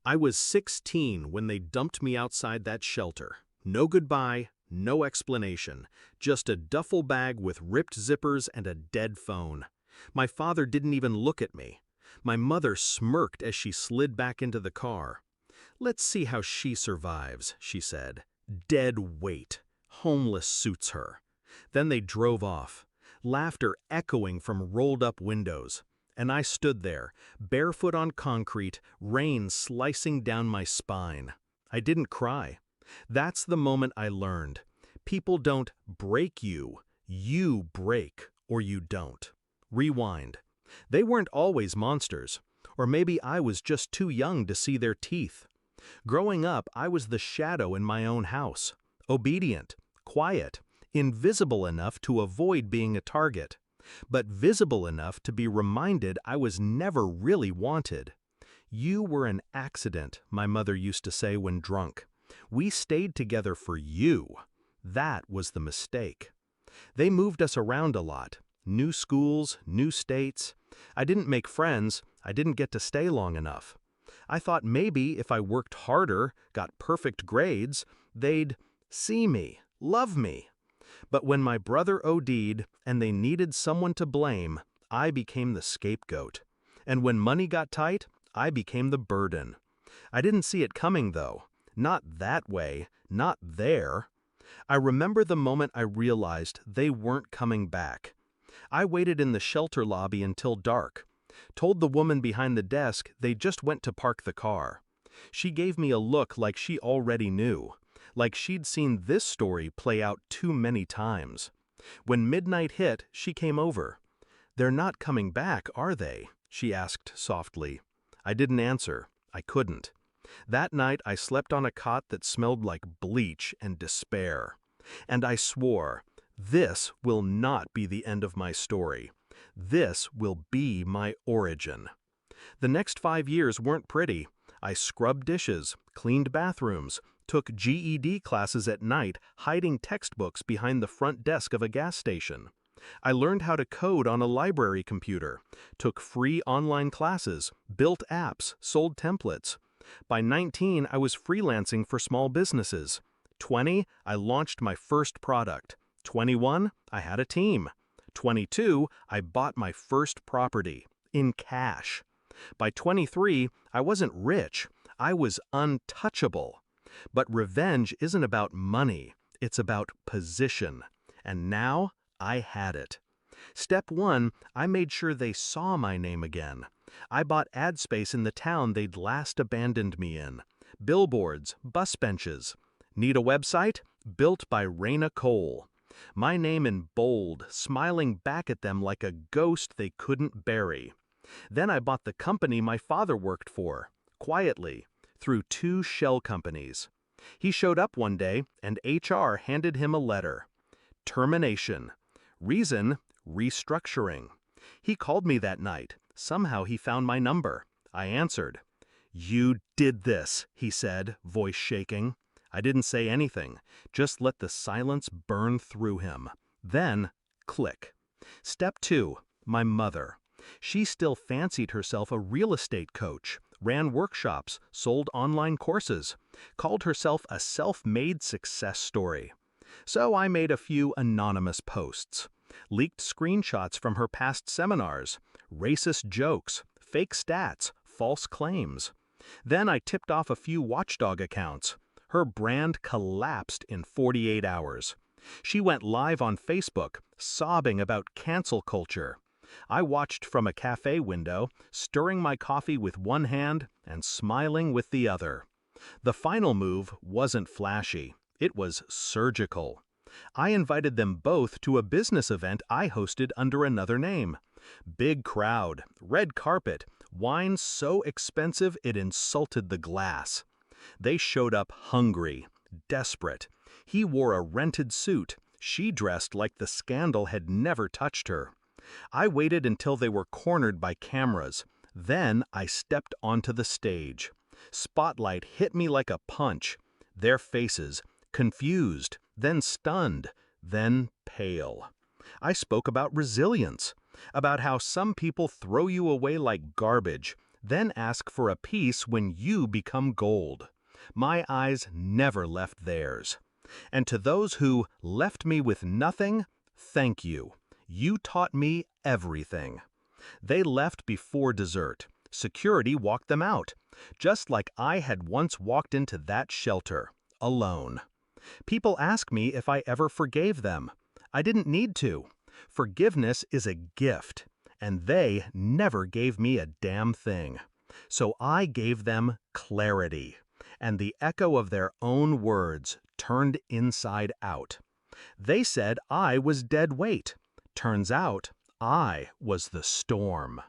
I was 16 when they dumped me outside that shelter. No goodbye, no explanation, just a duffel bag with ripped zippers and a dead phone. My father didn't even look at me. My mother smirked as she slid back into the car. "Let's see how she survives," she said. "Dead weight. Homeless suits her." Then they drove off, laughter echoing from rolled-up windows. And I stood there, barefoot on concrete, rain slicing down my spine. I didn't cry. That's the moment I learned. People don't break you. You break, or you don't. Rewind. They weren't always monsters. Or maybe I was just too young to see their teeth. Growing up, I was the shadow in my own house. Obedient, quiet, invisible enough to avoid being a target, but visible enough to be reminded I was never really wanted. "You were an accident," my mother used to say when drunk. "We stayed together for you." That was the mistake. They moved us around a lot. New schools, new states. I didn't make friends. I didn't get to stay long enough. I thought maybe if I worked harder, got perfect grades, they'd see me, love me. But when my brother OD'd and they needed someone to blame, I became the scapegoat. And when money got tight, I became the burden. I didn't see it coming, though. Not that way, not there. I remember the moment I realized they weren't coming back. I waited in the shelter lobby until dark. Told the woman behind the desk they just went to park the car. She gave me a look like she already knew, like she'd seen this story play out too many times. When midnight hit, she came over. "They're not coming back, are they?" she asked softly. I didn't answer. I couldn't. That night I slept on a cot that smelled like bleach and despair. And I swore, this will not be the end of my story. This will be my origin. The next 5 years weren't pretty. I scrubbed dishes, cleaned bathrooms, took GED classes at night, hiding textbooks behind the front desk of a gas station. I learned how to code on a library computer, took free online classes, built apps, sold templates. By 19, I was freelancing for small businesses. 20, I launched my first product. 21, I had a team. 22, I bought my first property, in cash. By 23, I wasn't rich. I was untouchable. But revenge isn't about money. It's about position. And now, I had it. Step 1, I made sure they saw my name again. I bought ad space in the town they'd last abandoned me in. Billboards, bus benches. Need a website? Built by Raina Cole. My name in bold, smiling back at them like a ghost they couldn't bury. Then I bought the company my father worked for, quietly, through 2 shell companies. He showed up one day, and HR handed him a letter. Termination. Reason, restructuring. He called me that night. Somehow he found my number. I answered. "You did this," he said, voice shaking. I didn't say anything, just let the silence burn through him. Then, click. Step 2, my mother. She still fancied herself a real estate coach, ran workshops, sold online courses, called herself a self-made success story. So I made a few anonymous posts, leaked screenshots from her past seminars, racist jokes, fake stats, false claims. Then I tipped off a few watchdog accounts. Her brand collapsed in 48 hours. She went live on Facebook, sobbing about cancel culture. I watched from a cafe window, stirring my coffee with one hand and smiling with the other. The final move wasn't flashy. It was surgical. I invited them both to a business event I hosted under another name. Big crowd, red carpet, wine so expensive it insulted the glass. They showed up hungry, desperate. He wore a rented suit. She dressed like the scandal had never touched her. I waited until they were cornered by cameras. Then I stepped onto the stage. Spotlight hit me like a punch. Their faces, confused, then stunned, then pale. I spoke about resilience, about how some people throw you away like garbage, then ask for a piece when you become gold. My eyes never left theirs. And to those who left me with nothing, thank you. You taught me everything. They left before dessert. Security walked them out, just like I had once walked into that shelter, alone. People ask me if I ever forgave them. I didn't need to. Forgiveness is a gift, and they never gave me a damn thing. So I gave them clarity, and the echo of their own words turned inside out. They said I was dead weight. Turns out I was the storm.